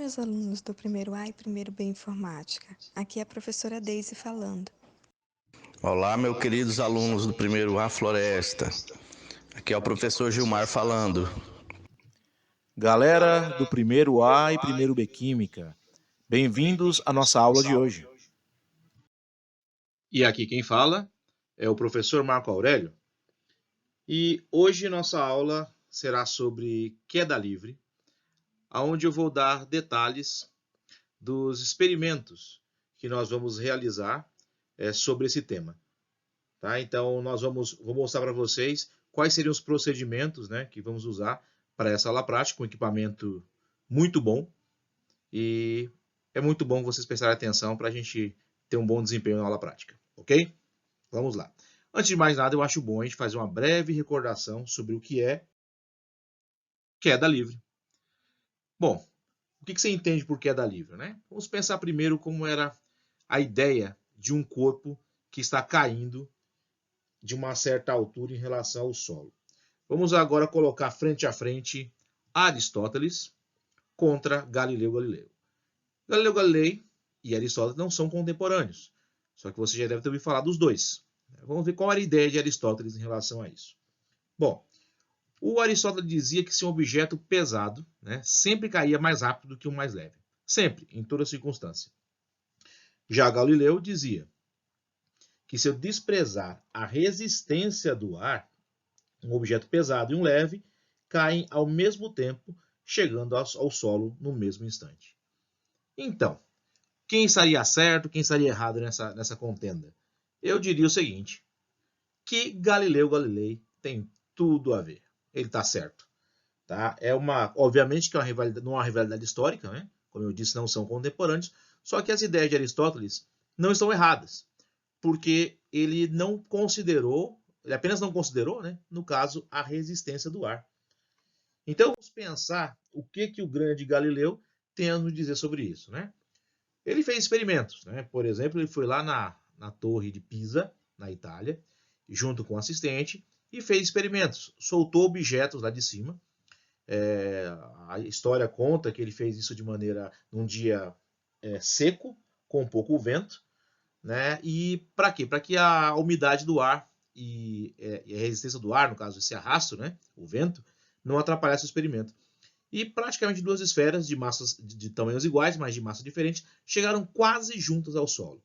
meus alunos do primeiro A e primeiro B Informática. Aqui é a professora Deise falando. Olá, meus queridos alunos do primeiro A Floresta. Aqui é o professor Gilmar falando. Galera do primeiro A e primeiro B Química, bem-vindos à nossa aula de hoje. E aqui quem fala é o professor Marco Aurélio. E hoje nossa aula será sobre queda livre, onde eu vou dar detalhes dos experimentos que nós vamos realizar sobre esse tema. Tá? Então vou mostrar para vocês quais seriam os procedimentos, que vamos usar para essa aula prática, um equipamento muito bom. E é muito bom vocês prestarem atenção para a gente ter um bom desempenho na aula prática, ok? Vamos lá. Antes de mais nada, eu acho bom a gente fazer uma breve recordação sobre o que é queda livre. Bom, o que você entende por queda livre, né? Vamos pensar primeiro como era a ideia de um corpo que está caindo de uma certa altura em relação ao solo. Vamos agora colocar frente a frente Aristóteles contra Galileu Galilei. Galileu Galilei e Aristóteles não são contemporâneos, só que você já deve ter ouvido falar dos dois. Vamos ver qual era a ideia de Aristóteles em relação a isso. Bom, o Aristóteles dizia que se um objeto pesado sempre caía mais rápido do que um mais leve. Sempre, em toda circunstância. Já Galileu dizia que se eu desprezar a resistência do ar, um objeto pesado e um leve caem ao mesmo tempo, chegando ao solo no mesmo instante. Então, quem estaria certo, quem estaria errado nessa contenda? Eu diria o seguinte, que Galileu Galilei tem tudo a ver. Ele está certo. Tá? Obviamente que não é uma rivalidade histórica, né? Como eu disse, não são contemporâneos, só que as ideias de Aristóteles não estão erradas, porque ele apenas não considerou, no caso, a resistência do ar. Então, vamos pensar o que o grande Galileu tem a nos dizer sobre isso, Ele fez experimentos, Por exemplo, ele foi lá na Torre de Pisa, na Itália, junto com o assistente, e fez experimentos. Soltou objetos lá de cima. A história conta que ele fez isso num dia seco, com pouco vento, E para quê? Para que a umidade do ar e a resistência do ar, no caso esse arrasto, o vento, não atrapalhasse o experimento. E praticamente duas esferas de tamanhos iguais, mas de massa diferente, chegaram quase juntas ao solo.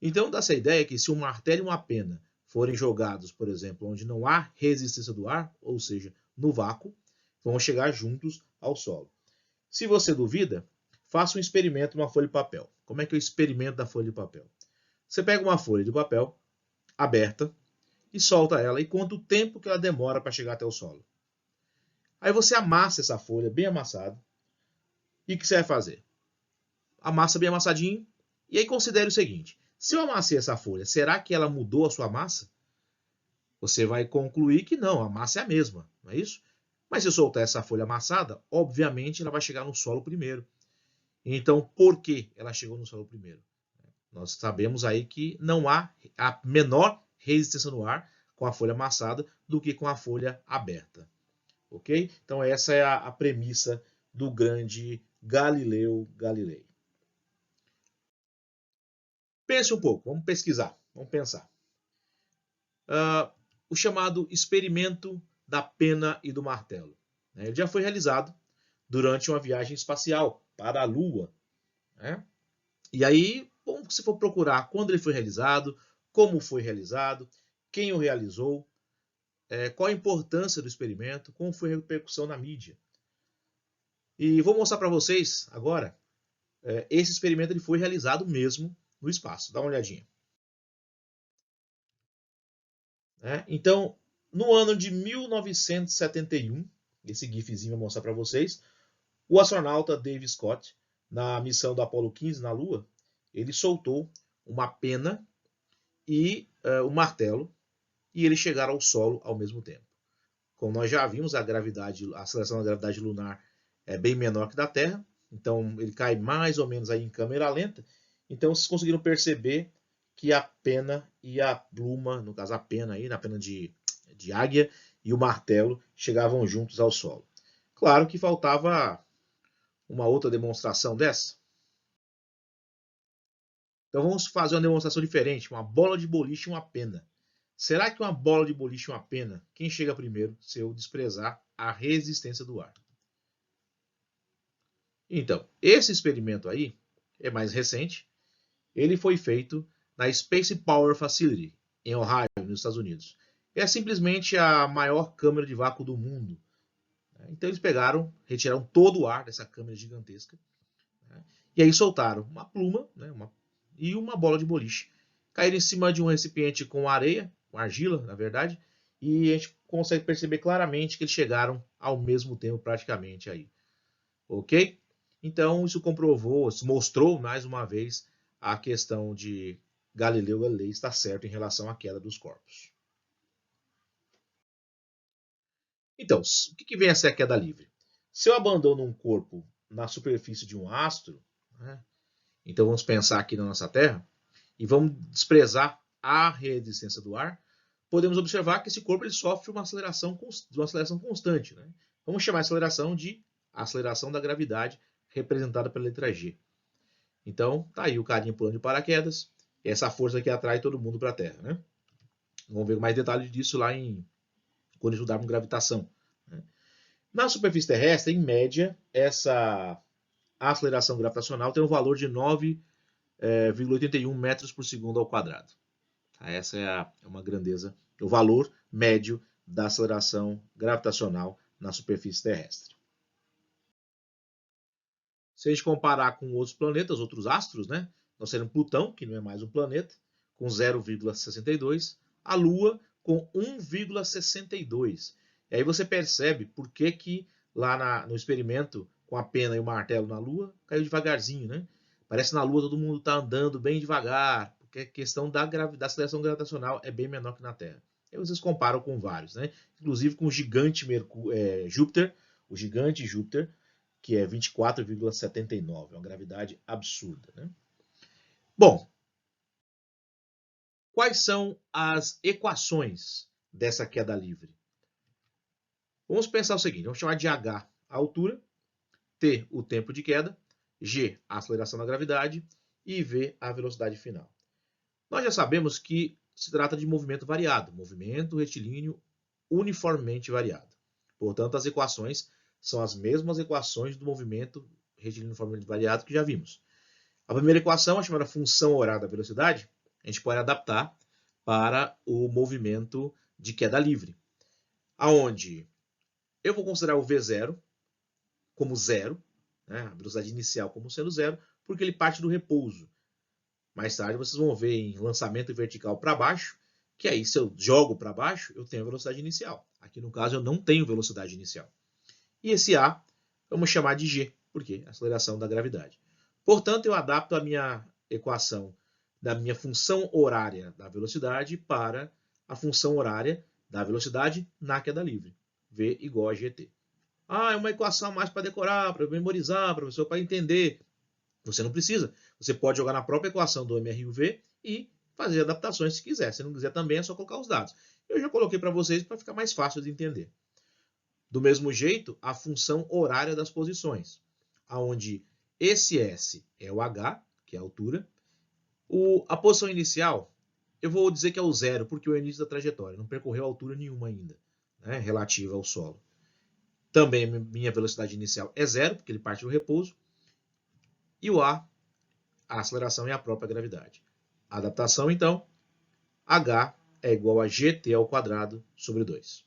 Então dá-se a ideia que se um martelo e uma pena forem jogados, por exemplo, onde não há resistência do ar, ou seja, no vácuo, vão chegar juntos ao solo. Se você duvida, faça um experimento numa folha de papel. Como é que é o experimento da folha de papel? Você pega uma folha de papel aberta e solta ela e conta o tempo que ela demora para chegar até o solo. Aí você amassa essa folha bem amassada. E o que você vai fazer? Amassa bem amassadinho. E aí considere o seguinte. Se eu amassei essa folha, será que ela mudou a sua massa? Você vai concluir que não, a massa é a mesma, não é isso? Mas se eu soltar essa folha amassada, obviamente ela vai chegar no solo primeiro. Então, por que ela chegou no solo primeiro? Nós sabemos aí que não há a menor resistência no ar com a folha amassada do que com a folha aberta. Ok? Então essa é a premissa do grande Galileu Galilei. Pense um pouco, vamos pesquisar, vamos pensar. O chamado experimento da pena e do martelo. Ele já foi realizado durante uma viagem espacial para a Lua. E aí, bom, se for procurar quando ele foi realizado, como foi realizado, quem o realizou, qual a importância do experimento, como foi a repercussão na mídia. E vou mostrar para vocês agora, esse experimento ele foi realizado mesmo no espaço. Dá uma olhadinha. Então, no ano de 1971, esse gifzinho eu vou mostrar para vocês, o astronauta Dave Scott, na missão do Apollo 15 na Lua, ele soltou uma pena e um martelo, e eles chegaram ao solo ao mesmo tempo. Como nós já vimos, a aceleração da gravidade lunar é bem menor que da Terra, então ele cai mais ou menos aí em câmera lenta. Então vocês conseguiram perceber que a pena e a pluma, no caso a pena aí, na pena de águia e o martelo chegavam juntos ao solo. Claro que faltava uma outra demonstração dessa? Então vamos fazer uma demonstração diferente, uma bola de boliche e uma pena. Será que uma bola de boliche e uma pena, quem chega primeiro se eu desprezar a resistência do ar? Então, esse experimento aí é mais recente. Ele foi feito na Space Power Facility, em Ohio, nos Estados Unidos. É simplesmente a maior câmara de vácuo do mundo. Então eles retiraram todo o ar dessa câmara gigantesca, e aí soltaram uma pluma, e uma bola de boliche. Caíram em cima de um recipiente com areia, com argila, na verdade, e a gente consegue perceber claramente que eles chegaram ao mesmo tempo praticamente aí. Ok? Então isso comprovou, isso mostrou mais uma vez a questão de Galileu Galilei estar certo em relação à queda dos corpos. Então, o que vem a ser a queda livre? Se eu abandono um corpo na superfície de um astro, então vamos pensar aqui na nossa Terra, e vamos desprezar a resistência do ar, podemos observar que esse corpo ele sofre uma aceleração constante. Vamos chamar a aceleração de aceleração da gravidade, representada pela letra G. Então, tá aí o carinha pulando de paraquedas, e essa força que atrai todo mundo para a Terra. Vamos ver mais detalhes disso lá quando estudarmos gravitação. Na superfície terrestre, em média, essa aceleração gravitacional tem um valor de 9,81 metros por segundo ao quadrado. Essa é uma grandeza, o valor médio da aceleração gravitacional na superfície terrestre. Se a gente comparar com outros planetas, outros astros, nós temos Plutão, que não é mais um planeta, com 0,62, a Lua com 1,62. E aí você percebe por que lá no experimento, com a pena e o martelo na Lua, caiu devagarzinho, Parece que na Lua todo mundo está andando bem devagar, porque a questão da aceleração gravitacional é bem menor que na Terra. Aí vocês comparam com vários, Inclusive com o gigante Júpiter, o gigante Júpiter, que é 24,79. É uma gravidade absurda. Bom, quais são as equações dessa queda livre? Vamos pensar o seguinte, vamos chamar de H a altura, T o tempo de queda, G a aceleração da gravidade e V a velocidade final. Nós já sabemos que se trata de movimento variado, movimento retilíneo uniformemente variado. Portanto, as equações são as mesmas equações do movimento retilíneo uniformemente variado que já vimos. A primeira equação, a chamada função horária da velocidade, a gente pode adaptar para o movimento de queda livre, aonde eu vou considerar o V0 como zero, a velocidade inicial como sendo zero, porque ele parte do repouso. Mais tarde vocês vão ver em lançamento vertical para baixo, que aí se eu jogo para baixo, eu tenho a velocidade inicial. Aqui no caso eu não tenho velocidade inicial. E esse A, vamos chamar de G, porque é a aceleração da gravidade. Portanto, eu adapto a minha equação da minha função horária da velocidade para a função horária da velocidade na queda livre. V igual a GT. É uma equação mais para decorar, para memorizar, professor, para entender. Você não precisa. Você pode jogar na própria equação do MR e o V e fazer adaptações se quiser. Se não quiser também é só colocar os dados. Eu já coloquei para vocês para ficar mais fácil de entender. Do mesmo jeito, a função horária das posições, onde esse S é o H, que é a altura. A posição inicial, eu vou dizer que é o zero, porque é o início da trajetória. Não percorreu altura nenhuma ainda, relativa ao solo. Também minha velocidade inicial é zero, porque ele parte do repouso. E o A aceleração é a própria gravidade. A adaptação, então, H é igual a GT ao quadrado sobre 2.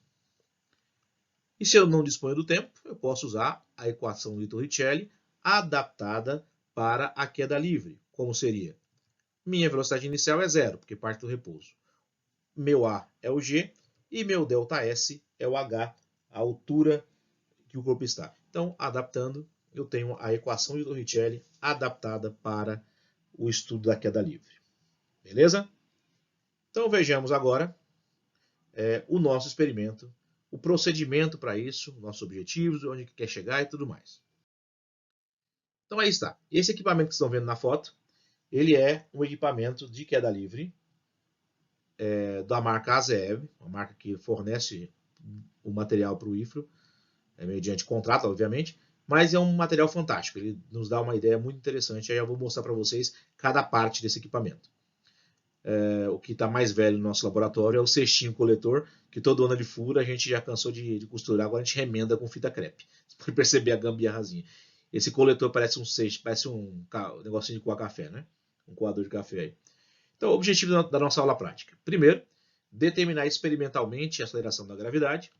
E se eu não disponho do tempo, eu posso usar a equação de Torricelli adaptada para a queda livre. Como seria? Minha velocidade inicial é zero, porque parte do repouso. Meu A é o G e meu ΔS é o H, a altura que o corpo está. Então, adaptando, eu tenho a equação de Torricelli adaptada para o estudo da queda livre. Beleza? Então, vejamos agora o nosso experimento, o procedimento para isso, nossos objetivos, onde quer chegar e tudo mais. Então, aí está. Esse equipamento que vocês estão vendo na foto, ele é um equipamento de queda livre da marca ASEEB, uma marca que fornece o material para o IFRO, mediante contrato, obviamente. mas é um material fantástico, ele nos dá uma ideia muito interessante, aí eu vou mostrar para vocês cada parte desse equipamento. O que está mais velho no nosso laboratório é o cestinho coletor, que todo ano ele fura, a gente já cansou de costurar, agora a gente remenda com fita crepe. Você pode perceber a gambiarrazinha. Esse coletor parece um cesto, parece um negocinho de coar café, né? Um coador de café aí. Então, o objetivo da nossa aula prática. Primeiro, determinar experimentalmente a aceleração da gravidade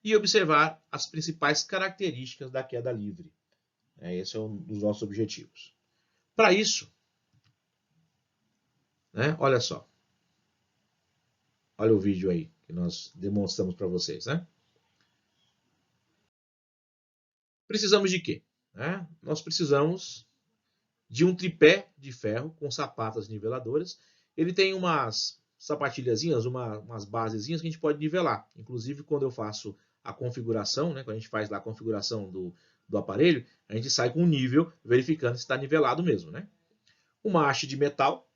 e observar as principais características da queda livre. Esse é um dos nossos objetivos. Para isso, olha só. Olha o vídeo aí que nós demonstramos para vocês. Precisamos de quê? Nós precisamos de um tripé de ferro com sapatas niveladoras. Ele tem umas sapatilhazinhas, umas basezinhas que a gente pode nivelar. Inclusive, quando eu faço a configuração, quando a gente faz lá a configuração do aparelho, a gente sai com um nível verificando se está nivelado mesmo. Uma haste de metal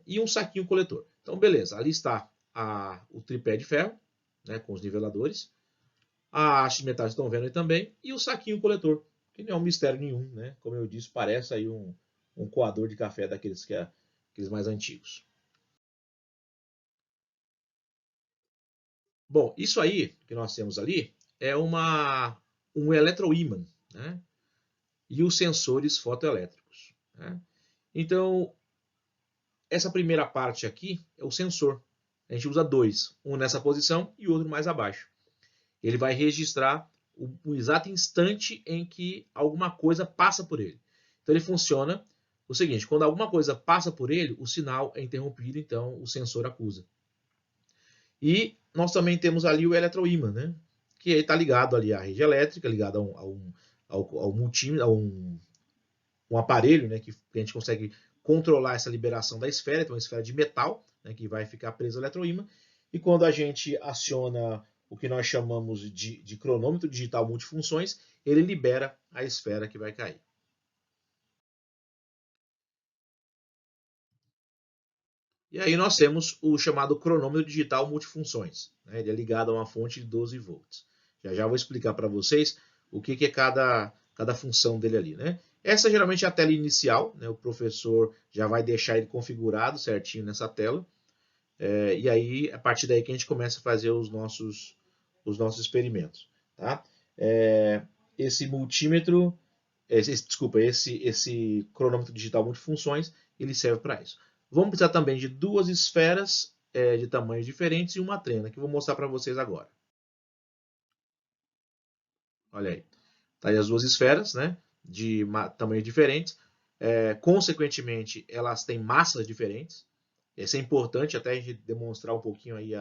e um saquinho coletor. Então, beleza, ali está o tripé de ferro, com os niveladores. A haste de metal estão vendo aí também. E o saquinho coletor, que não é um mistério nenhum, Como eu disse, parece aí um coador de café daqueles aqueles mais antigos. Bom, isso aí que nós temos ali é um eletroímã, e os sensores fotoelétricos. Então, essa primeira parte aqui é o sensor. A gente usa dois, um nessa posição e outro mais abaixo. Ele vai registrar o exato instante em que alguma coisa passa por ele. Então ele funciona o seguinte, quando alguma coisa passa por ele, o sinal é interrompido, então o sensor acusa. E nós também temos ali o eletroímã, que está ligado ali à rede elétrica, ligado ao multímetro, a um aparelho, que a gente consegue controlar essa liberação da esfera, então uma esfera de metal, que vai ficar presa ao eletroímã. E quando a gente aciona o que nós chamamos de cronômetro digital multifunções, ele libera a esfera que vai cair. E aí nós temos o chamado cronômetro digital multifunções. Ele é ligado a uma fonte de 12 volts. Já vou explicar para vocês o que é cada função dele ali. Essa geralmente é a tela inicial, o professor já vai deixar ele configurado certinho nessa tela. E aí, a partir daí que a gente começa a fazer os nossos experimentos. Esse multímetro, esse cronômetro digital multifunções, ele serve para isso. Vamos precisar também de duas esferas de tamanhos diferentes e uma trena, que eu vou mostrar para vocês agora. Olha aí. Tá aí as duas esferas, de tamanhos diferentes. Consequentemente, elas têm massas diferentes. Isso é importante até a gente demonstrar um pouquinho aí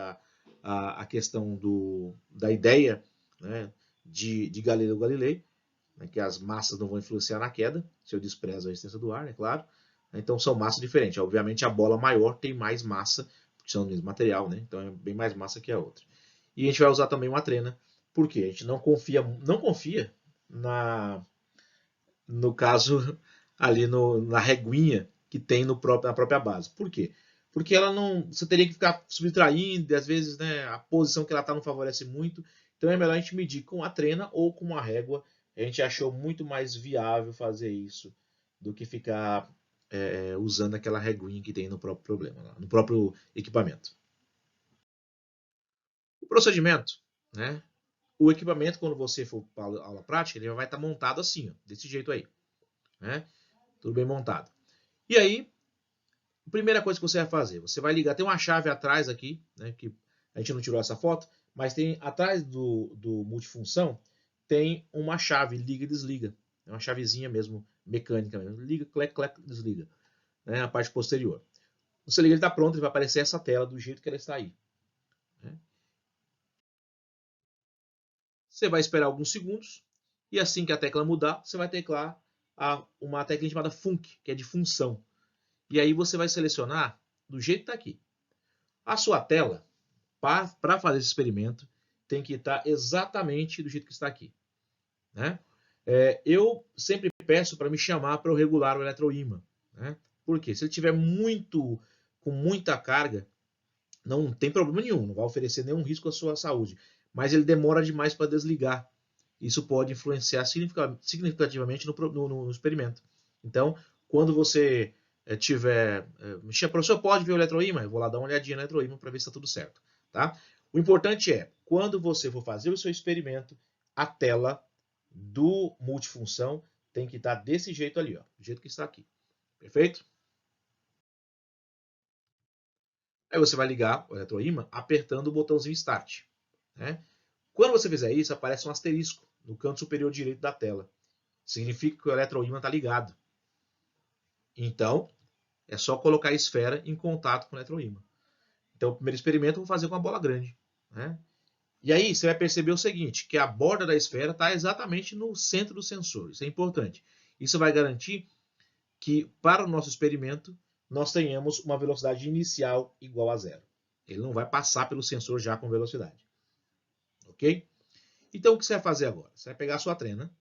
a questão da ideia de Galileu Galilei, que as massas não vão influenciar na queda, se eu desprezo a resistência do ar, claro. Então são massas diferentes. Obviamente a bola maior tem mais massa, porque são do mesmo material, então é bem mais massa que a outra. E a gente vai usar também uma trena, porque a gente não confia no caso ali na reguinha que tem na própria base. Por quê? Porque ela você teria que ficar subtraindo, e às vezes a posição que ela está não favorece muito. Então é melhor a gente medir com a trena ou com uma régua. A gente achou muito mais viável fazer isso do que ficar usando aquela reguinha que tem no próprio problema, no próprio equipamento. O procedimento, o equipamento, quando você for para a aula prática, ele vai estar montado assim, desse jeito aí. Tudo bem montado. E aí, a primeira coisa que você vai fazer, você vai ligar, tem uma chave atrás aqui, que a gente não tirou essa foto, mas tem atrás do multifunção, tem uma chave liga e desliga. É uma chavezinha mesmo, mecânica mesmo. Liga, clec, clec, desliga. A parte posterior. Você liga, ele está pronto, ele vai aparecer essa tela do jeito que ela está aí. Você vai esperar alguns segundos, e assim que a tecla mudar, você vai teclar uma tecla chamada func, que é de função. E aí você vai selecionar do jeito que está aqui. A sua tela, para fazer esse experimento, tem que estar exatamente do jeito que está aqui. Eu sempre peço para me chamar para eu regular o eletroímã. Por quê? Se ele tiver com muita carga, não tem problema nenhum, não vai oferecer nenhum risco à sua saúde. Mas ele demora demais para desligar. isso pode influenciar significativamente no experimento. Então, quando você tiver... professor, pode ver o eletroímã? Eu vou lá dar uma olhadinha no eletroímã para ver se está tudo certo. Tá? O importante é, quando você for fazer o seu experimento, a tela do multifunção tem que estar desse jeito ali, ó, do jeito que está aqui. Perfeito? Aí você vai ligar o eletroímã apertando o botãozinho Start. Né? Quando você fizer isso, aparece um asterisco no canto superior direito da tela. Significa que o eletroímã está ligado. Então, é só colocar a esfera em contato com o eletroímã. Então, o primeiro experimento eu vou fazer com a bola grande. Né? E aí você vai perceber o seguinte, que a borda da esfera está exatamente no centro do sensor. Isso é importante. Isso vai garantir que, para o nosso experimento, nós tenhamos uma velocidade inicial igual a zero. Ele não vai passar pelo sensor já com velocidade. Ok? Então, o que você vai fazer agora? Você vai pegar a sua trena,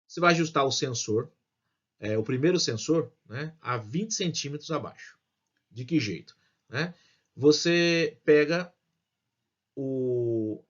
você vai ajustar o sensor, o primeiro sensor, né, a 20 centímetros abaixo. De que jeito? Né? Você pega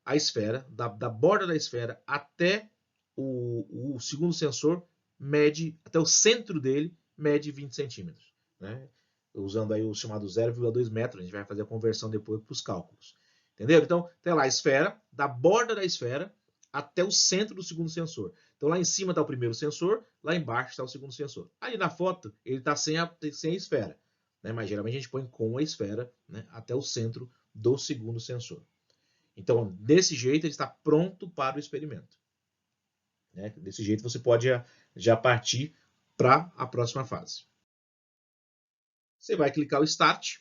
a esfera, da borda da esfera até o segundo sensor, mede, até o centro dele, mede 20 centímetros. Né? Usando aí o chamado 0,2 metros, a gente vai fazer a conversão depois para os cálculos. Entendeu? Então, tem lá a esfera, da borda da esfera até o centro do segundo sensor. Então, lá em cima está o primeiro sensor, lá embaixo está o segundo sensor. Aí na foto, ele está sem a esfera. Né? Mas geralmente a gente põe com a esfera, né, até o centro do segundo sensor. Então, desse jeito, ele está pronto para o experimento. Né? Desse jeito, você pode já partir para a próxima fase. Você vai clicar o Start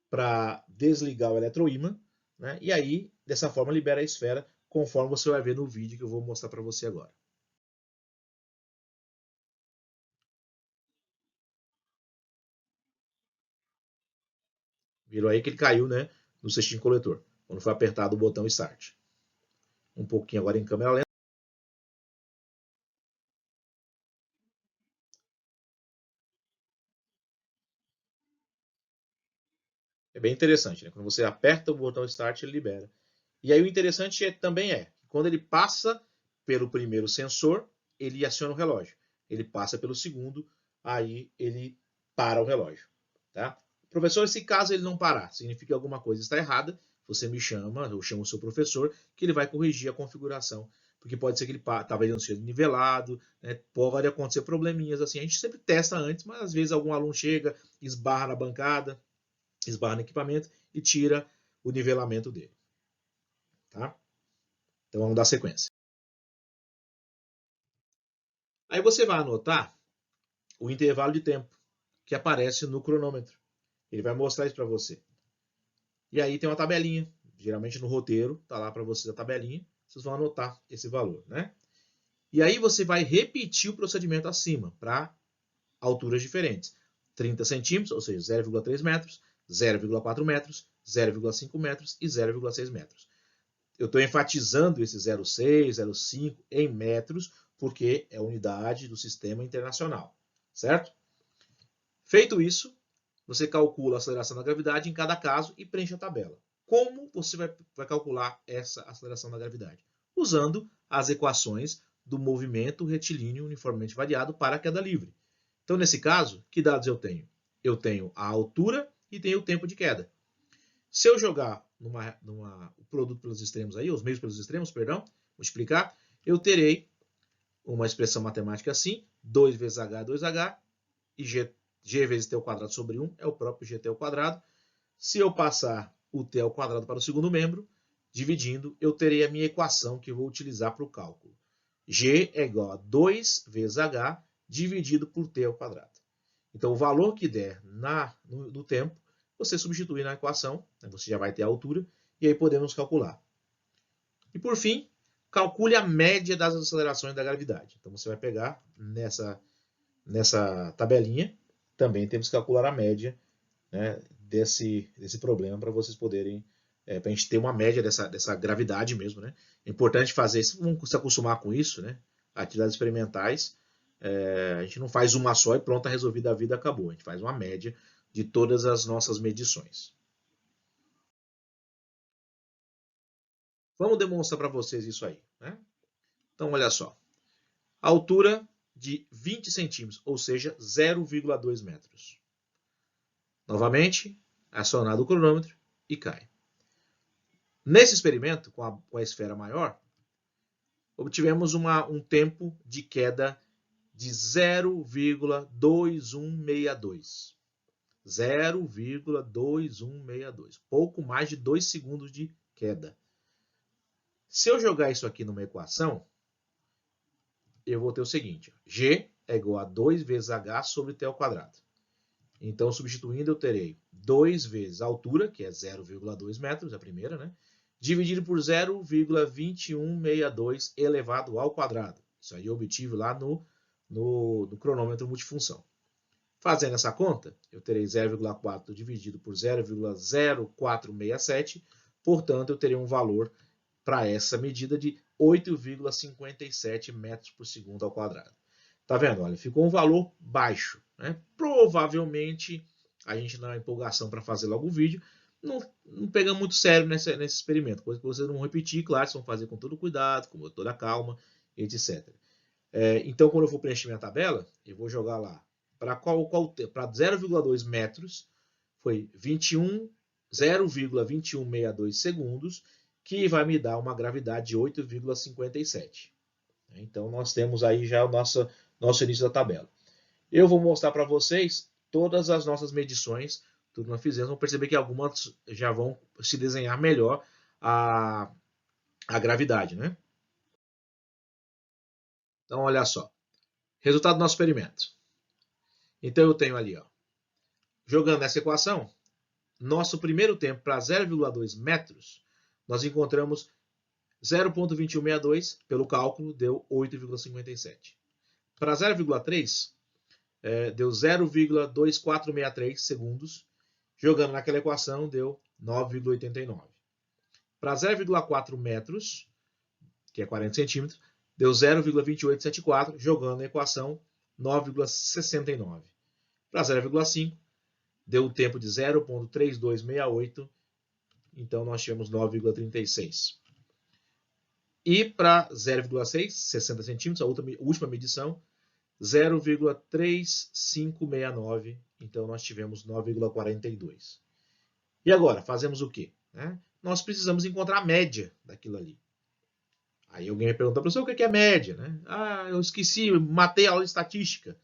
para desligar o eletroímã, né? E aí, dessa forma, libera a esfera, conforme você vai ver no vídeo que eu vou mostrar para você agora. Viram aí que ele caiu, né, no cestinho coletor, quando foi apertado o botão Start. Um pouquinho agora em câmera lenta. É bem interessante, né? Quando você aperta o botão Start, ele libera. E aí o interessante também é, quando ele passa pelo primeiro sensor, ele aciona o relógio. Ele passa pelo segundo, aí ele para o relógio. Tá? Professor, se caso ele não parar, significa que alguma coisa está errada, você me chama, eu chamo o seu professor, que ele vai corrigir a configuração. Porque pode ser que ele talvez não seja nivelado, né? Pode acontecer probleminhas assim. A gente sempre testa antes, mas às vezes algum aluno chega, esbarra na bancada, esbarra no equipamento e tira o nivelamento dele. Tá? Então vamos dar sequência. Aí você vai anotar o intervalo de tempo que aparece no cronômetro. Ele vai mostrar isso para você. E aí tem uma tabelinha. Geralmente no roteiro está lá para vocês a tabelinha. Vocês vão anotar esse valor, né? E aí você vai repetir o procedimento acima para alturas diferentes. 30 centímetros, ou seja, 0,3 metros, 0,4 metros, 0,5 metros e 0,6 metros. Eu estou enfatizando esse 0,6, 0,5 em metros, porque é a unidade do sistema internacional, certo? Feito isso, você calcula a aceleração da gravidade em cada caso e preenche a tabela. Como você vai calcular essa aceleração da gravidade? Usando as equações do movimento retilíneo uniformemente variado para a queda livre. Então, nesse caso, que dados eu tenho? Eu tenho a altura e tenho o tempo de queda. Se eu jogar o produto pelos extremos aí, os meios pelos extremos, perdão, multiplicar, eu terei uma expressão matemática assim, 2 vezes h, 2h, e g vezes t ao quadrado sobre 1 é o próprio gt ao quadrado. Se eu passar o t ao quadrado para o segundo membro, dividindo, eu terei a minha equação que eu vou utilizar para o cálculo. G é igual a 2 vezes h dividido por t ao quadrado. Então, o valor que der no tempo, você substitui na equação, né, você já vai ter a altura, e aí podemos calcular. E por fim, calcule a média das acelerações da gravidade. Então você vai pegar nessa tabelinha, também temos que calcular a média, né, desse problema para vocês poderem, para a gente ter uma média dessa gravidade mesmo. Né? É importante fazer isso, vamos se acostumar com isso, né? Atividades experimentais, a gente não faz uma só e pronto, está resolvida a vida, acabou. A gente faz uma média de todas as nossas medições. Vamos demonstrar para vocês isso aí, né? Então, olha só. Altura de 20 centímetros, ou seja, 0,2 metros. Novamente, acionado o cronômetro e cai. Nesse experimento, com a esfera maior, obtivemos um tempo de queda de 0,2162. 0,2162. Pouco mais de 2 segundos de queda. Se eu jogar isso aqui numa equação, eu vou ter o seguinte. G é igual a 2 vezes H sobre T ao quadrado. Então, substituindo, eu terei 2 vezes a altura, que é 0,2 metros, a primeira, né? Dividido por 0,2162 elevado ao quadrado. Isso aí eu obtive lá no cronômetro multifunção. Fazendo essa conta, eu terei 0,4 dividido por 0,0467, portanto, eu terei um valor para essa medida de 8,57 metros por segundo ao quadrado. Tá vendo? Olha, ficou um valor baixo, né? Provavelmente, a gente na empolgação para fazer logo o vídeo, não pega muito sério nesse experimento. Coisa que vocês não vão repetir, claro, vocês vão fazer com todo cuidado, com toda calma, etc. Então, quando eu for preencher minha tabela, eu vou jogar lá para 0,2 metros, foi 0,2162 segundos, que vai me dar uma gravidade de 8,57. Então, nós temos aí já o nosso início da tabela. Eu vou mostrar para vocês todas as nossas medições, tudo que nós fizemos. Vão perceber que algumas já vão se desenhar melhor a gravidade, né? Então, olha só. Resultado do nosso experimento. Então, eu tenho ali, ó, jogando essa equação, nosso primeiro tempo para 0,2 metros, nós encontramos 0,2162, pelo cálculo, deu 8,57. Para 0,3, deu 0,2463 segundos. Jogando naquela equação, deu 9,89. Para 0,4 metros, que é 40 centímetros, deu 0,2874. Jogando na equação, 9,69. Para 0,5, deu um tempo de 0,3268. Então, nós tivemos 9,36. E para 0,6, 60 centímetros, a última medição, 0,3569. Então, nós tivemos 9,42. E agora, fazemos o quê? Nós precisamos encontrar a média daquilo ali. Aí alguém me pergunta, professor, o que é média? Eu esqueci, matei a aula de estatística.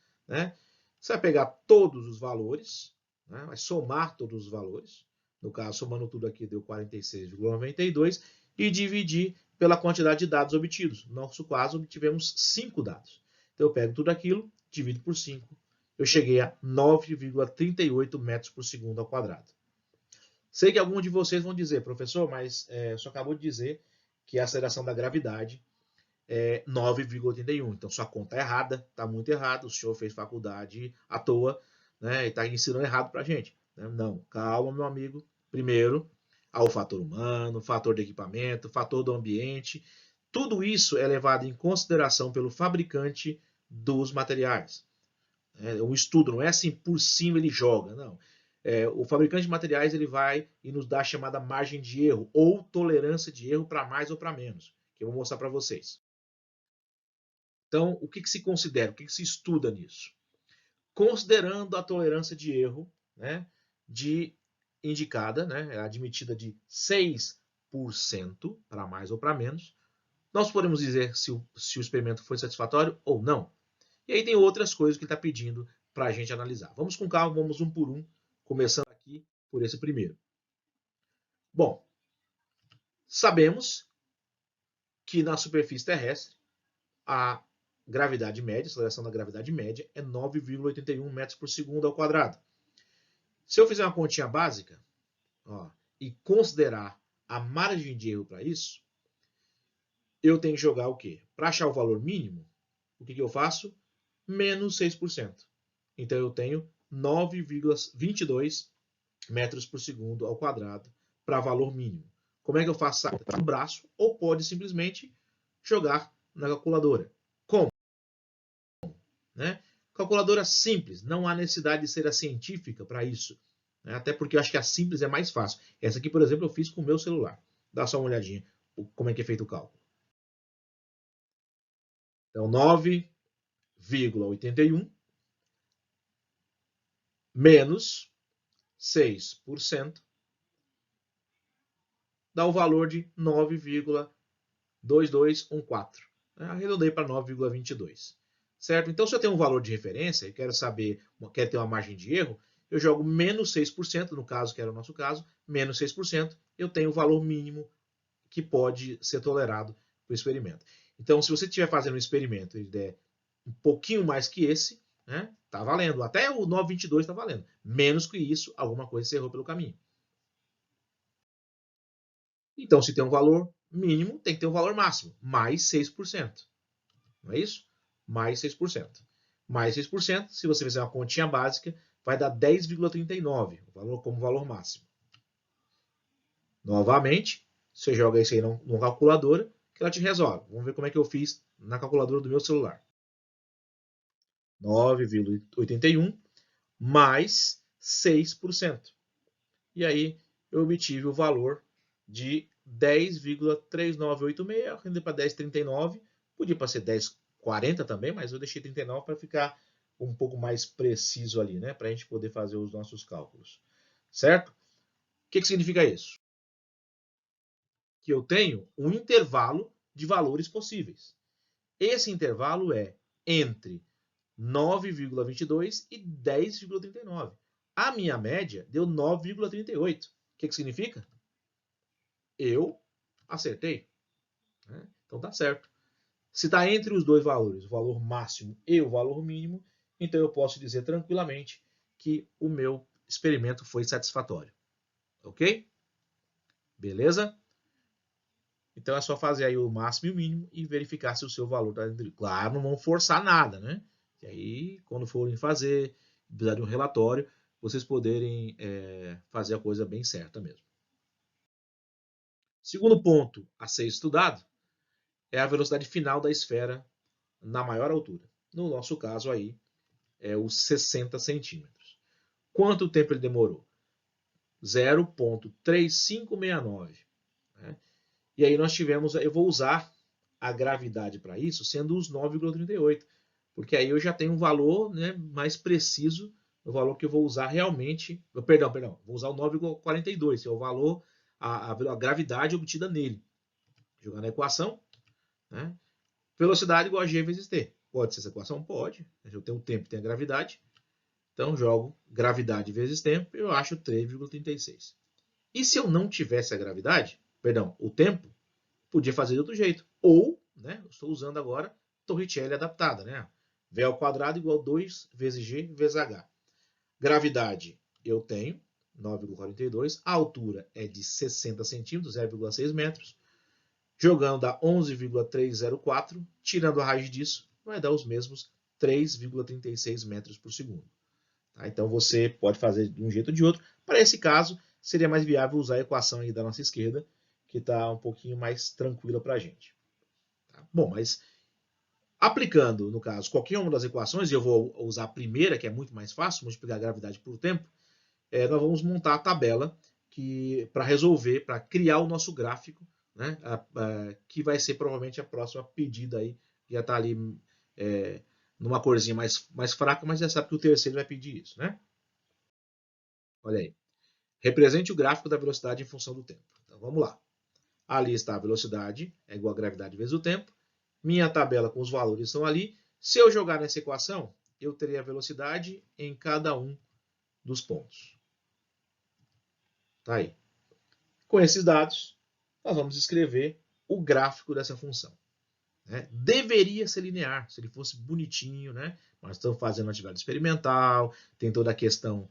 Você vai pegar todos os valores, vai somar todos os valores. No caso, somando tudo aqui, deu 46,92. E dividir pela quantidade de dados obtidos. No nosso caso, obtivemos 5 dados. Então, eu pego tudo aquilo, divido por 5. Eu cheguei a 9,38 metros por segundo ao quadrado. Sei que alguns de vocês vão dizer, professor, mas o senhor acabou de dizer que a aceleração da gravidade é 9,81. Então, sua conta é errada, está muito errado. O senhor fez faculdade à toa, né, e está ensinando errado para a gente. Não, calma, meu amigo. Primeiro, há o fator humano, o fator de equipamento, o fator do ambiente. Tudo isso é levado em consideração pelo fabricante dos materiais. Um estudo, não é assim por cima ele joga, não. O fabricante de materiais ele vai e nos dá a chamada margem de erro ou tolerância de erro para mais ou para menos, que eu vou mostrar para vocês. Então, o que se considera, o que se estuda nisso? Considerando a tolerância de erro, indicada, admitida de 6% para mais ou para menos, nós podemos dizer se o experimento foi satisfatório ou não. E aí tem outras coisas que ele está pedindo para a gente analisar. Vamos com calma, vamos um por um, começando aqui por esse primeiro. Bom, sabemos que na superfície terrestre a gravidade média, a aceleração da gravidade média é 9,81 metros por segundo ao quadrado. Se eu fizer uma continha básica e considerar a margem de erro para isso, eu tenho que jogar o quê? Para achar o valor mínimo, o que eu faço? Menos 6%. Então, eu tenho 9,22 metros por segundo ao quadrado para valor mínimo. Como é que eu faço isso? No braço, ou pode simplesmente jogar na calculadora. Como? Calculadora simples, não há necessidade de ser a científica para isso. Até porque eu acho que a simples é mais fácil. Essa aqui, por exemplo, eu fiz com o meu celular. Dá só uma olhadinha como é que é feito o cálculo. Então, 9,81 menos 6% dá o valor de 9,2214. Arredondei para 9,22. Certo? Então, se eu tenho um valor de referência e quero ter uma margem de erro, eu jogo menos 6%, no caso que era o nosso caso, menos 6%, eu tenho o valor mínimo que pode ser tolerado para o experimento. Então, se você estiver fazendo um experimento e ele der um pouquinho mais que esse, né, tá valendo. Até o 9,22 está valendo. Menos que isso, alguma coisa você errou pelo caminho. Então, se tem um valor mínimo, tem que ter um valor máximo, mais 6%. Não é isso? Mais 6%. Mais 6%, se você fizer uma continha básica, vai dar 10,39, como valor máximo. Novamente, você joga isso aí numa calculadora, que ela te resolve. Vamos ver como é que eu fiz na calculadora do meu celular. 9,81 mais 6%. E aí eu obtive o valor de 10,3986, arredondei para 10,39. Podia para ser 10,40 também, mas eu deixei 39 para ficar um pouco mais preciso ali, né? Para a gente poder fazer os nossos cálculos. Certo? O que significa isso? Que eu tenho um intervalo de valores possíveis. Esse intervalo é entre 9,22 e 10,39. A minha média deu 9,38. O que significa? Eu acertei. Né? Então tá certo. Se está entre os dois valores, o valor máximo e o valor mínimo, então eu posso dizer tranquilamente que o meu experimento foi satisfatório. Ok? Beleza? Então é só fazer aí o máximo e o mínimo e verificar se o seu valor está dentro. Claro, não vão forçar nada, né? E aí, quando forem fazer, precisar de um relatório, vocês poderem fazer a coisa bem certa mesmo. Segundo ponto a ser estudado é a velocidade final da esfera na maior altura. No nosso caso aí, é os 60 centímetros. Quanto tempo ele demorou? 0,3569. Né? E aí nós tivemos, eu vou usar a gravidade para isso, sendo os 9,38, porque aí eu já tenho um valor, né, mais preciso, o valor que eu vou usar realmente, perdão, vou usar o 9,42, que é o valor, a gravidade obtida nele. Jogar na equação, né? Velocidade igual a g vezes t. Pode ser essa equação? Pode. Eu tenho o tempo, tenho a gravidade. Então, jogo gravidade vezes tempo, eu acho 3,36. E se eu não tivesse a gravidade, perdão, o tempo, podia fazer de outro jeito. Ou, né, eu estou usando agora Torricelli adaptada, né? V ao quadrado igual 2 vezes g vezes h. Gravidade eu tenho, 9,42. A altura é de 60 centímetros, 0,6 metros. Jogando dá 11,304. Tirando a raiz disso, vai dar os mesmos 3,36 metros por segundo. Tá? Então você pode fazer de um jeito ou de outro. Para esse caso, seria mais viável usar a equação aí da nossa esquerda, que está um pouquinho mais tranquila para a gente. Tá? Bom, mas aplicando, no caso, qualquer uma das equações, e eu vou usar a primeira, que é muito mais fácil, multiplicar a gravidade por tempo, nós vamos montar a tabela para resolver, para criar o nosso gráfico, né, que vai ser provavelmente a próxima pedida aí, já está ali numa corzinha mais fraca, mas já sabe que o terceiro vai pedir isso, né? Olha aí. Represente o gráfico da velocidade em função do tempo. Então vamos lá. Ali está a velocidade, é igual a gravidade vezes o tempo. Minha tabela com os valores estão ali. Se eu jogar nessa equação, eu terei a velocidade em cada um dos pontos. Tá aí. Com esses dados, nós vamos escrever o gráfico dessa função. Né? Deveria ser linear, se ele fosse bonitinho, né? Nós estamos fazendo atividade experimental, tem toda a questão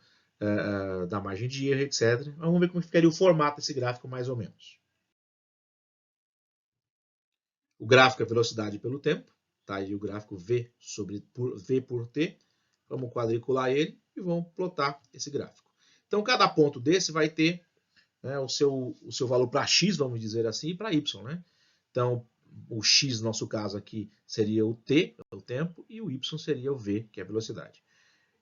da margem de erro, etc. Vamos ver como ficaria o formato desse gráfico mais ou menos. O gráfico é velocidade pelo tempo, tá aí o gráfico V por T. Vamos quadricular ele e vamos plotar esse gráfico. Então, cada ponto desse vai ter, né, o seu valor para x, vamos dizer assim, e para y. Né? Então, o x, no nosso caso aqui, seria o t, o tempo, e o y seria o v, que é a velocidade.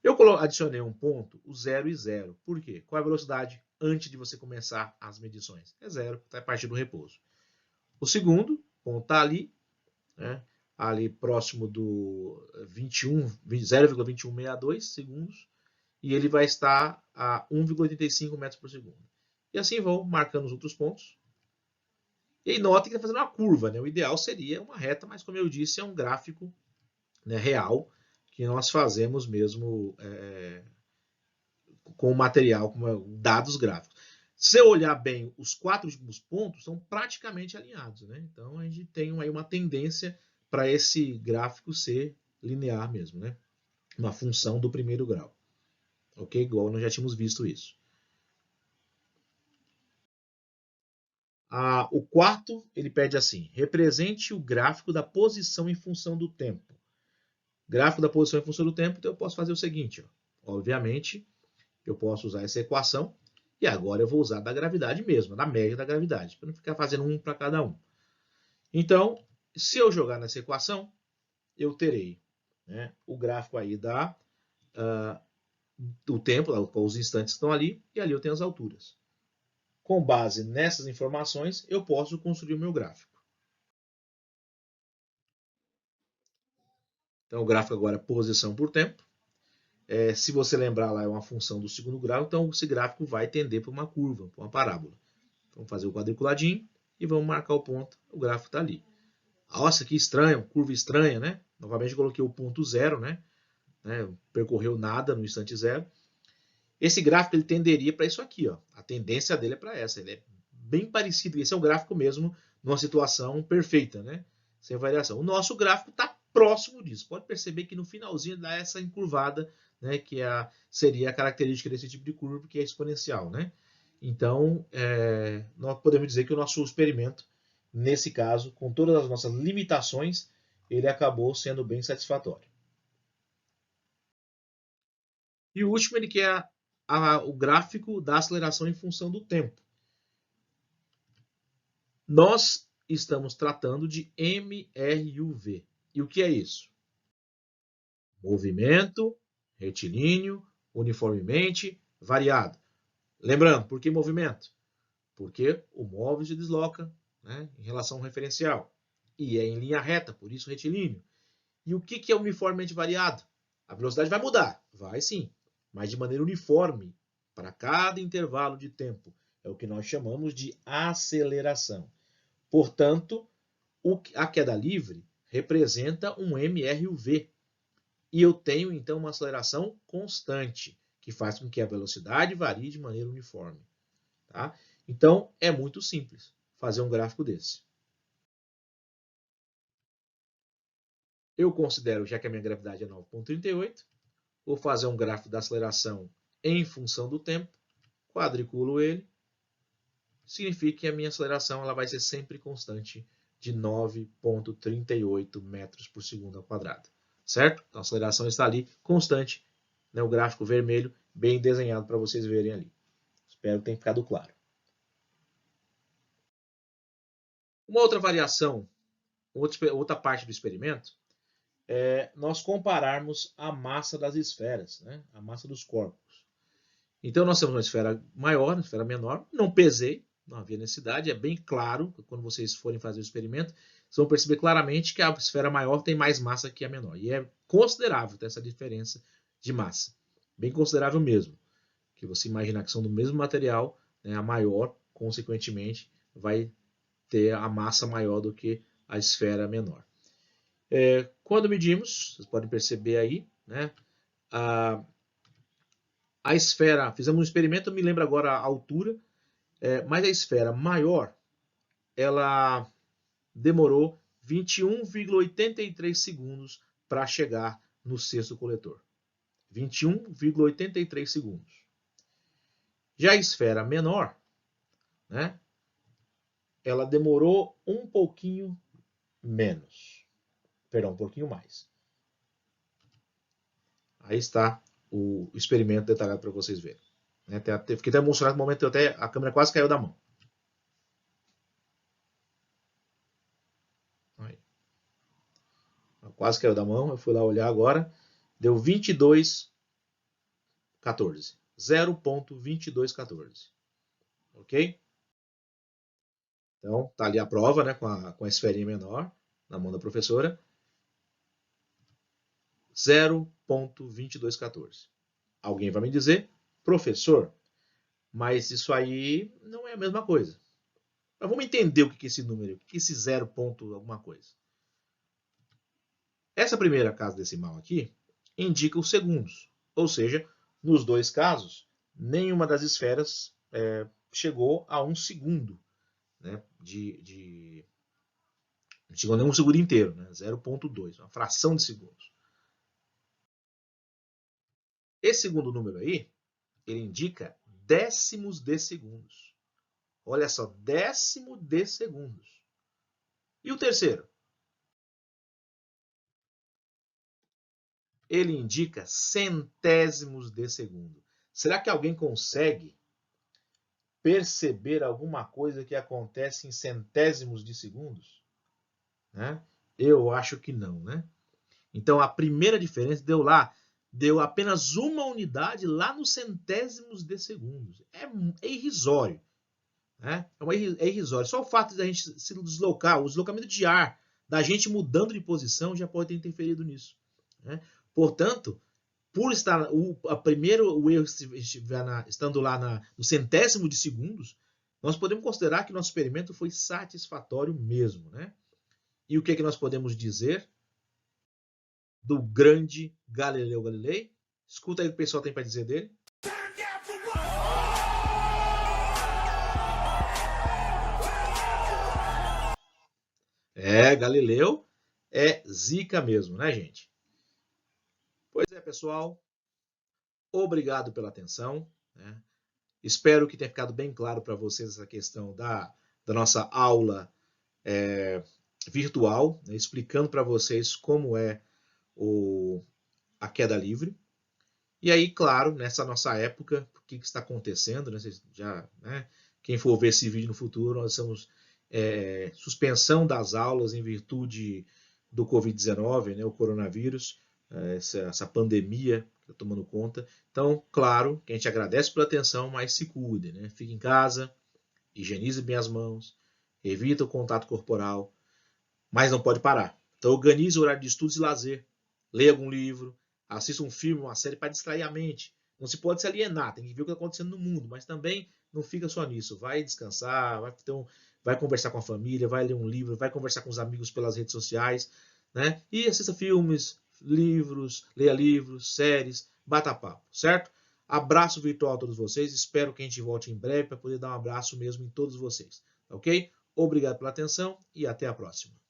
Eu adicionei um ponto, o 0 e 0. Por quê? Qual é a velocidade antes de você começar as medições? É 0, está a partir do repouso. O segundo ponto está ali, né, ali próximo do 0,2162 segundos, e ele vai estar a 1,85 metros por segundo. E assim vou marcando os outros pontos. E aí note que está fazendo uma curva, né? O ideal seria uma reta, mas como eu disse, é um gráfico, né, real, que nós fazemos mesmo com o material, com dados gráficos. Se você olhar bem, os 4 últimos pontos são praticamente alinhados, né? Então a gente tem aí uma tendência para esse gráfico ser linear mesmo, né? Uma função do primeiro grau. Ok? Igual nós já tínhamos visto isso. O quarto, ele pede assim: represente o gráfico da posição em função do tempo. Gráfico da posição em função do tempo, então eu posso fazer o seguinte, ó. Obviamente, eu posso usar essa equação, e agora eu vou usar da gravidade mesmo, da média da gravidade, para não ficar fazendo um para cada um. Então, se eu jogar nessa equação, eu terei, né, o gráfico aí do tempo, os instantes estão ali, e ali eu tenho as alturas. Com base nessas informações, eu posso construir o meu gráfico. Então, o gráfico agora é posição por tempo. Se você lembrar lá, é uma função do segundo grau, então esse gráfico vai tender para uma curva, para uma parábola. Vamos fazer o quadriculadinho e vamos marcar o ponto. O gráfico está ali. Nossa, que estranho, curva estranha, né? Novamente eu coloquei o ponto zero, né? Percorreu nada no instante zero. Esse gráfico ele tenderia para isso aqui, ó. A tendência dele é para essa. Ele é bem parecido. Esse é o gráfico mesmo numa situação perfeita, né? Sem variação. O nosso gráfico está próximo disso. Pode perceber que no finalzinho dá essa encurvada, né? Que seria a característica desse tipo de curva, que é exponencial, né? Então, nós podemos dizer que o nosso experimento, nesse caso, com todas as nossas limitações, ele acabou sendo bem satisfatório. E o último, ele quer o gráfico da aceleração em função do tempo. Nós estamos tratando de MRUV. E o que é isso? Movimento retilíneo, uniformemente variado. Lembrando, por que movimento? Porque o móvel se desloca, né, em relação ao referencial. E é em linha reta, por isso retilíneo. E o que é uniformemente variado? A velocidade vai mudar, vai sim, mas de maneira uniforme para cada intervalo de tempo. É o que nós chamamos de aceleração. Portanto, a queda livre representa um MRUV. E eu tenho, então, uma aceleração constante, que faz com que a velocidade varie de maneira uniforme. Tá? Então, é muito simples fazer um gráfico desse. Eu considero, já que a minha gravidade é 9,38, vou fazer um gráfico da aceleração em função do tempo, quadriculo ele, significa que a minha aceleração ela vai ser sempre constante de 9,38 metros por segundo ao quadrado. Certo? Então a aceleração está ali constante, né, o gráfico vermelho bem desenhado para vocês verem ali. Espero que tenha ficado claro. Uma outra variação, outra parte do experimento, é nós compararmos a massa das esferas, né, a massa dos corpos. Então nós temos uma esfera maior, uma esfera menor, não pesei, não havia necessidade, é bem claro, quando vocês forem fazer o experimento, vocês vão perceber claramente que a esfera maior tem mais massa que a menor. E é considerável ter essa diferença de massa. Bem considerável mesmo. Que você imaginar que são do mesmo material, né, a maior, consequentemente, vai ter a massa maior do que a esfera menor. Quando medimos, vocês podem perceber aí, né, a esfera, fizemos um experimento, eu me lembro agora a altura, mas a esfera maior, ela demorou 21,83 segundos para chegar no cesto coletor. 21,83 segundos. Já a esfera menor, né, ela demorou um pouquinho menos. Perdão, um pouquinho mais. Aí está o experimento detalhado para vocês verem. Fiquei até emocionado no momento que a câmera quase caiu da mão. Aí. Quase caiu da mão, eu fui lá olhar agora. Deu 22,14. 0,2214. Ok? Então, tá ali a prova, né, com a esferinha menor na mão da professora. 0,2214. Alguém vai me dizer, professor, mas isso aí não é a mesma coisa. Mas vamos entender o que é esse número, o que é esse 0 ponto alguma coisa. Essa primeira casa decimal aqui indica os segundos. Ou seja, nos dois casos, nenhuma das esferas chegou a 1 segundo. Né, não chegou nem um segundo inteiro, né, 0,2, uma fração de segundos. Esse segundo número aí, ele indica décimos de segundos. Olha só, décimo de segundos. E o terceiro? Ele indica centésimos de segundo. Será que alguém consegue perceber alguma coisa que acontece em centésimos de segundos? Né? Eu acho que não, né? Então a primeira diferença deu apenas uma unidade lá nos centésimos de segundos. É irrisório. Né? É irrisório. Só o fato de a gente se deslocar, o deslocamento de ar, da gente mudando de posição, já pode ter interferido nisso. Né? Portanto, por estar o erro estiver estando lá no centésimo de segundos, nós podemos considerar que nosso experimento foi satisfatório mesmo. Né? E o que é que nós podemos dizer do grande Galileu Galilei? Escuta aí o que o pessoal tem para dizer dele. Galileu é zica mesmo, né, gente? Pois é, pessoal. Obrigado pela atenção. Né? Espero que tenha ficado bem claro para vocês essa questão da nossa aula virtual, né? Explicando para vocês como é a queda livre. E aí, claro, nessa nossa época, o que está acontecendo? Né? Quem for ver esse vídeo no futuro, nós estamos suspensão das aulas em virtude do Covid-19, né? O coronavírus, essa pandemia que está tomando conta. Então, claro, que a gente agradece pela atenção, mas se cuide, né? Fique em casa, higienize bem as mãos, evita o contato corporal, mas não pode parar. Então, organize o horário de estudos e lazer, leia algum livro, assista um filme, uma série para distrair a mente. Não se pode se alienar, tem que ver o que está acontecendo no mundo, mas também não fica só nisso. Vai descansar, vai conversar com a família, vai ler um livro, vai conversar com os amigos pelas redes sociais, né? E assista filmes, livros, leia livros, séries, bata papo, certo? Abraço virtual a todos vocês, espero que a gente volte em breve para poder dar um abraço mesmo em todos vocês, ok? Obrigado pela atenção e até a próxima.